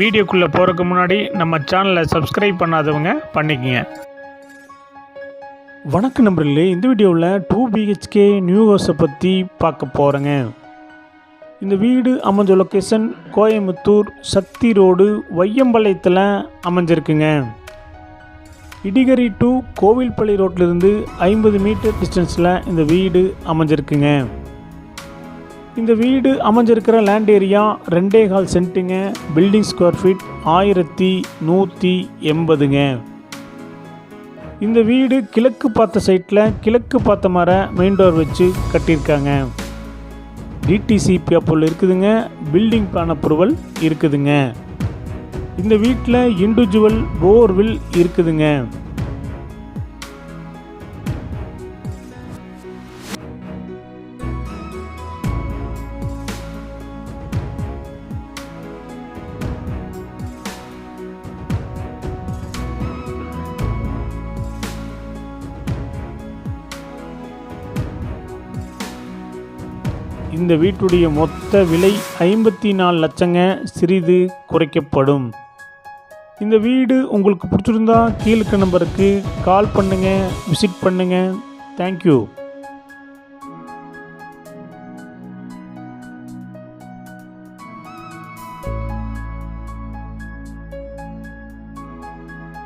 வீடியோக்குள்ளே போகிறதுக்கு முன்னாடி நம்ம சேனலை சப்ஸ்கிரைப் பண்ணாதவங்க பண்ணிக்கங்க. வணக்கம் நண்பர்களே, இந்த வீடியோவில் 2 BHK நியூ ஹவுஸை பற்றி பார்க்க போகிறேங்க. இந்த வீடு அமைஞ்ச லொக்கேஷன் கோயம்புத்தூர் சக்தி ரோடு வையம்பாளையத்தில் அமைஞ்சிருக்குங்க. இடிகரி டு கோவில்பள்ளி ரோட்டிலிருந்து 50 மீட்டர் டிஸ்டன்ஸில் இந்த வீடு அமைஞ்சிருக்குங்க. இந்த வீடு அமைஞ்சிருக்கிற லேண்ட் ஏரியா 2.25 சென்ட்டுங்க. பில்டிங் ஸ்கொயர் ஃபீட் 1180ங்க. இந்த வீடு கிழக்கு பார்த்த சைட்டில் கிழக்கு பார்த்த மாதிரி மெயின் டோர் வச்சு கட்டியிருக்காங்க. டிடிசிபி அப்ரூவல் இருக்குதுங்க. பில்டிங் பிளான் அப்ரூவல் இருக்குதுங்க. இந்த வீட்டில் இண்டிவிஜுவல் போர்வில் இருக்குதுங்க. இந்த வீட்டுடைய மொத்த விலை 54 லட்சங்க. சிறிது குறைக்கப்படும். இந்த வீடு உங்களுக்கு பிடிச்சிருந்தா கீழே நம்பருக்கு கால் பண்ணுங்கள், விசிட் பண்ணுங்கள். தேங்க்யூ.